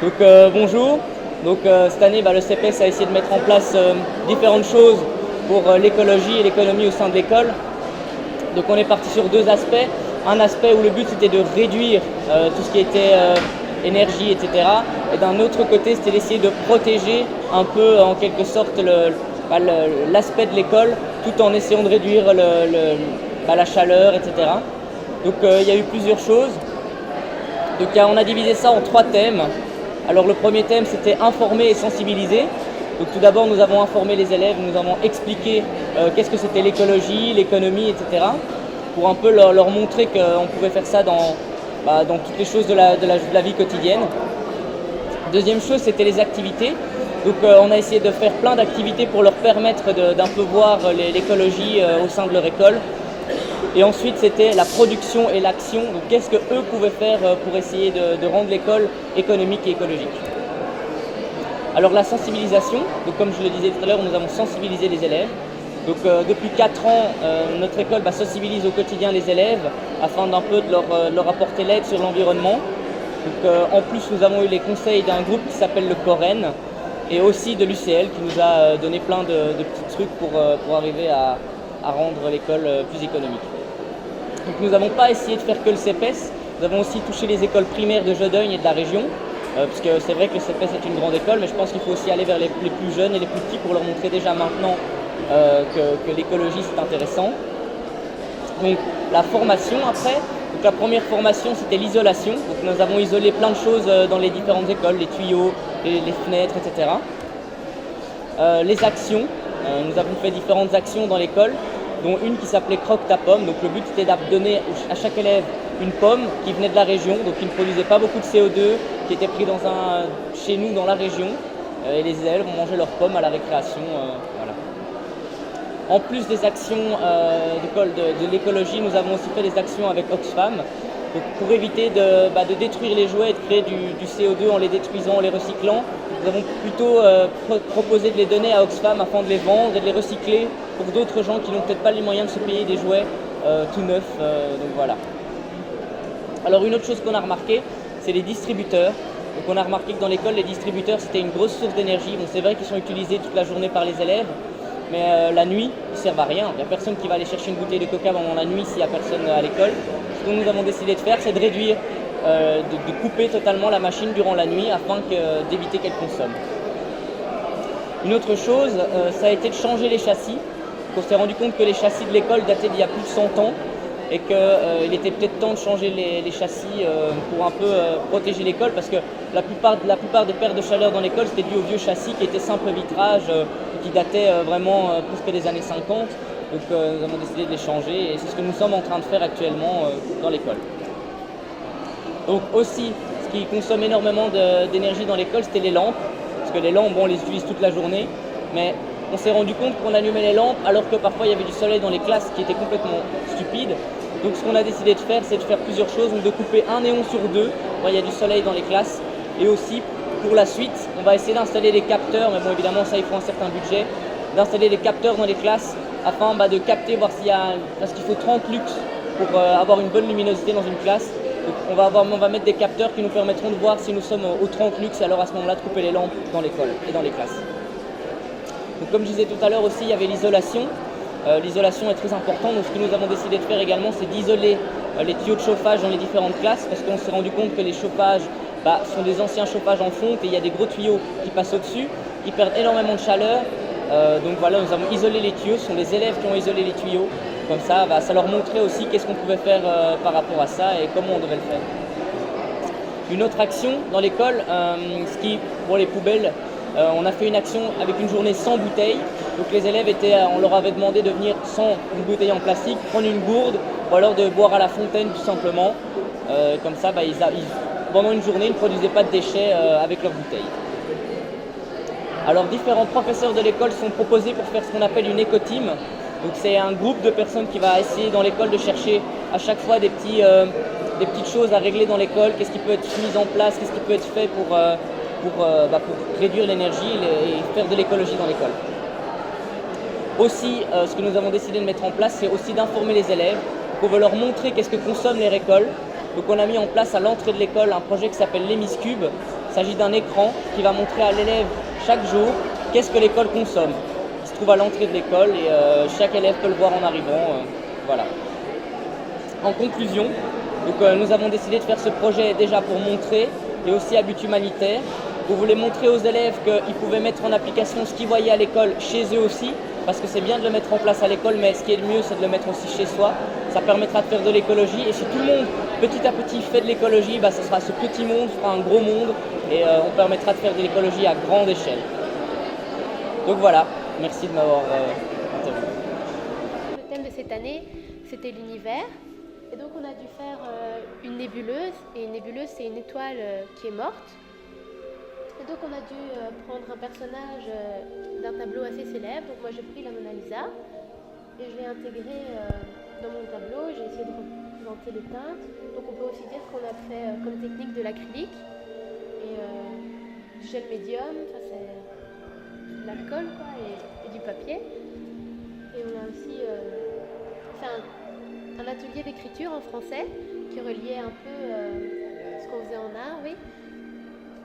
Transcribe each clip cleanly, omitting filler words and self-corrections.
Donc bonjour, cette année le CPS a essayé de mettre en place différentes choses pour l'écologie et l'économie au sein de l'école. Donc on est parti sur deux aspects. Un aspect où le but c'était de réduire tout ce qui était énergie, etc. Et d'un autre côté c'était d'essayer de protéger un peu en quelque sorte l'aspect de l'école tout en essayant de réduire la chaleur, etc. Donc il y a eu plusieurs choses. Donc on a divisé ça en trois thèmes. Alors le premier thème c'était informer et sensibiliser. Donc tout d'abord nous avons informé les élèves, nous avons expliqué qu'est-ce que c'était l'écologie, l'économie, etc. pour un peu leur montrer qu'on pouvait faire ça dans toutes les choses de la vie quotidienne. Deuxième chose c'était les activités. Donc on a essayé de faire plein d'activités pour leur permettre d'un peu voir l'écologie au sein de leur école. Et ensuite, c'était la production et l'action. Donc, qu'est-ce qu'eux pouvaient faire pour essayer de rendre l'école économique et écologique. Alors, la sensibilisation. Donc, comme je le disais tout à l'heure, nous avons sensibilisé les élèves. Donc, depuis 4 ans, notre école sensibilise au quotidien les élèves afin d'un peu de leur apporter l'aide sur l'environnement. Donc, en plus, nous avons eu les conseils d'un groupe qui s'appelle le Coren et aussi de l'UCL qui nous a donné plein de petits trucs pour arriver à rendre l'école plus économique. Donc nous n'avons pas essayé de faire que le CPS, nous avons aussi touché les écoles primaires de Jodogne et de la région, puisque c'est vrai que le CPS est une grande école, mais je pense qu'il faut aussi aller vers les plus jeunes et les plus petits pour leur montrer déjà maintenant que l'écologie c'est intéressant. Donc la formation après, donc la première formation c'était l'isolation, donc nous avons isolé plein de choses dans les différentes écoles, les tuyaux, les fenêtres, etc. Les actions, nous avons fait différentes actions dans l'école, dont une qui s'appelait Croque ta pomme. Donc le but c'était de donner à chaque élève une pomme qui venait de la région, donc qui ne produisait pas beaucoup de CO2, qui était pris chez nous dans la région. Et les élèves ont mangé leurs pommes à la récréation. Voilà. En plus des actions de l'écologie, nous avons aussi fait des actions avec Oxfam. Donc pour éviter de détruire les jouets et de créer du CO2 en les détruisant, en les recyclant, nous avons plutôt proposé de les donner à Oxfam afin de les vendre et de les recycler pour d'autres gens qui n'ont peut-être pas les moyens de se payer des jouets tout neufs. Donc voilà. Alors une autre chose qu'on a remarqué, c'est les distributeurs. Donc on a remarqué que dans l'école, les distributeurs c'était une grosse source d'énergie. Bon, c'est vrai qu'ils sont utilisés toute la journée par les élèves, mais la nuit, ils ne servent à rien. Il n'y a personne qui va aller chercher une bouteille de coca pendant la nuit s'il n'y a personne à l'école. Ce que nous avons décidé de faire, c'est de réduire, de couper totalement la machine durant la nuit afin d'éviter qu'elle consomme. Une autre chose, ça a été de changer les châssis. On s'est rendu compte que les châssis de l'école dataient d'il y a plus de 100 ans et qu'il était peut-être temps de changer les châssis pour un peu protéger l'école, parce que la plupart des pertes de chaleur dans l'école c'était dû aux vieux châssis qui étaient simple vitrage, qui dataient vraiment presque des années 50. Donc nous avons décidé de les changer et c'est ce que nous sommes en train de faire actuellement dans l'école. Donc aussi, ce qui consomme énormément d'énergie dans l'école, c'était les lampes. Parce que les lampes, on les utilise toute la journée. Mais on s'est rendu compte qu'on allumait les lampes alors que parfois il y avait du soleil dans les classes qui était complètement stupide. Donc ce qu'on a décidé de faire, c'est de faire plusieurs choses. Donc de couper un néon sur 2 quand il y a du soleil dans les classes. Et aussi, pour la suite, on va essayer d'installer des capteurs. Mais bon, évidemment, ça, il faut un certain budget. D'installer des capteurs dans les classes afin de capter, voir s'il y a... Parce qu'il faut 30 lux pour avoir une bonne luminosité dans une classe. Donc on va mettre des capteurs qui nous permettront de voir si nous sommes aux 30 lux et alors à ce moment-là de couper les lampes dans l'école et dans les classes. Donc comme je disais tout à l'heure aussi, il y avait l'isolation. L'isolation est très importante. Donc ce que nous avons décidé de faire également, c'est d'isoler les tuyaux de chauffage dans les différentes classes, parce qu'on s'est rendu compte que les chauffages sont des anciens chauffages en fonte et il y a des gros tuyaux qui passent au-dessus, qui perdent énormément de chaleur. Donc voilà, nous avons isolé les tuyaux, ce sont les élèves qui ont isolé les tuyaux. Comme ça, ça leur montrait aussi qu'est-ce qu'on pouvait faire par rapport à ça et comment on devait le faire. Une autre action dans l'école, pour les poubelles, on a fait une action avec une journée sans bouteilles. Donc les élèves on leur avait demandé de venir sans une bouteille en plastique, prendre une gourde ou alors de boire à la fontaine tout simplement. Comme ça, pendant une journée, ne produisaient pas de déchets avec leurs bouteilles. Alors différents professeurs de l'école sont proposés pour faire ce qu'on appelle une éco-team. Donc c'est un groupe de personnes qui va essayer dans l'école de chercher à chaque fois des petites choses à régler dans l'école, qu'est-ce qui peut être mis en place, qu'est-ce qui peut être fait pour réduire l'énergie et faire de l'écologie dans l'école. Aussi, ce que nous avons décidé de mettre en place, c'est aussi d'informer les élèves. On veut leur montrer qu'est-ce que consomment les écoles. Donc on a mis en place à l'entrée de l'école un projet qui s'appelle l'Hémiscube. Il s'agit d'un écran qui va montrer à l'élève chaque jour qu'est-ce que l'école consomme. Il se trouve à l'entrée de l'école et chaque élève peut le voir en arrivant. Voilà. En conclusion, nous avons décidé de faire ce projet déjà pour montrer et aussi à but humanitaire. On voulait montrer aux élèves qu'ils pouvaient mettre en application ce qu'ils voyaient à l'école chez eux aussi, parce que c'est bien de le mettre en place à l'école, mais ce qui est le mieux, c'est de le mettre aussi chez soi. Ça permettra de faire de l'écologie et si tout le monde, petit à petit, fait de l'écologie, ce sera ce petit monde fera un gros monde et on permettra de faire de l'écologie à grande échelle. Donc voilà, merci de m'avoir interviewé. Le thème de cette année, c'était l'univers. Et donc on a dû faire une nébuleuse. Et une nébuleuse, c'est une étoile qui est morte. Et donc on a dû prendre un personnage d'un tableau assez célèbre. Donc moi j'ai pris la Mona Lisa et je l'ai intégré dans mon tableau. J'ai essayé de représenter les teintes. Donc on peut aussi dire qu'on a fait comme technique de l'acrylique et gel médium. Enfin, c'est de la colle quoi, et du papier. Et on a aussi fait un atelier d'écriture en français qui reliait un peu ce qu'on faisait en art, oui.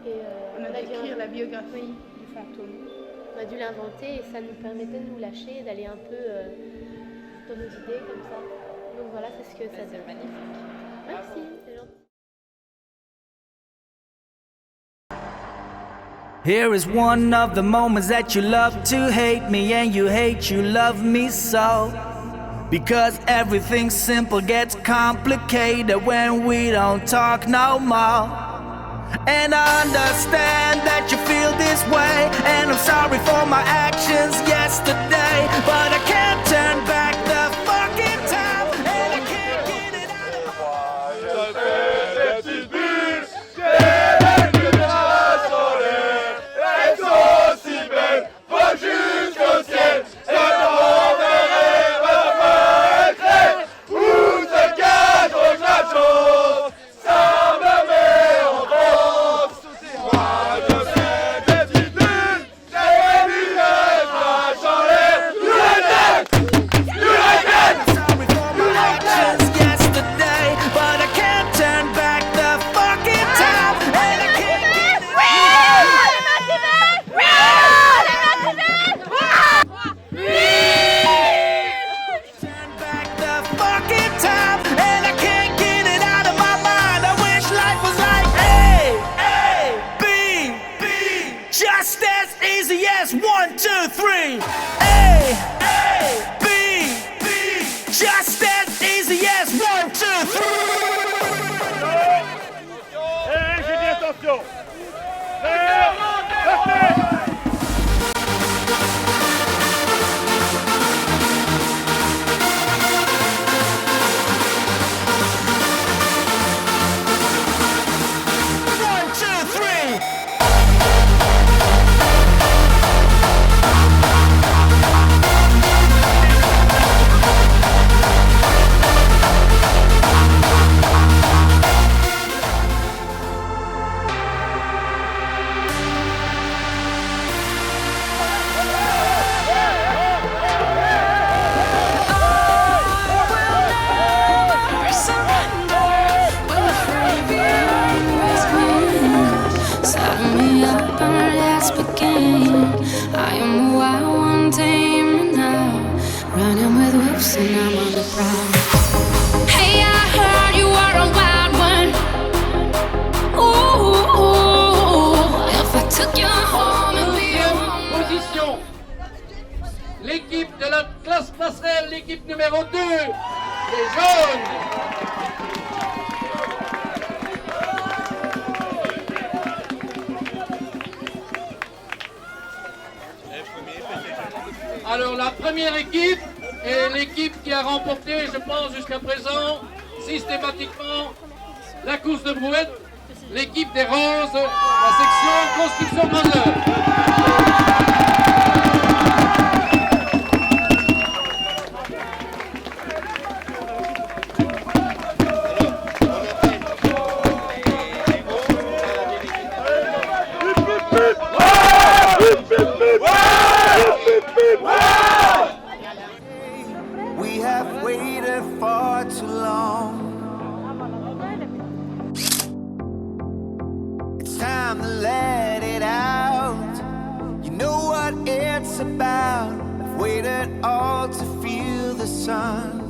Et on a dû écrire la biographie du fantôme. On a dû l'inventer et ça nous permettait de nous lâcher, d'aller un peu dans nos idées comme ça. Donc voilà, c'est ce que ça donne. Magnifique. Merci, c'est gentil. Here is one of the moments that you love to hate me and you hate you love me so. Because everything simple gets complicated when we don't talk no more. And I understand that you feel this way, and I'm sorry for my actions yesterday, but I can't turn back the fucking time, and I can't get it out of just as easy as 1, 2, 3. A, B, just as easy as 1, 2, 3. J'ai dit attention. And I'm on the prowl. Hey, I heard you are a wild one. Ooh, if I took you home and be home. Position. L'équipe de la classe passerelle, l'équipe numéro 2, les jaunes. Alors la première équipe est l'équipe qui a remporté, je pense jusqu'à présent, systématiquement la course de brouette. l'équipe des Roses, la section construction grande œuvre. We have waited far too long. It's time to let it out. You know what it's about. I've waited all to feel the sun.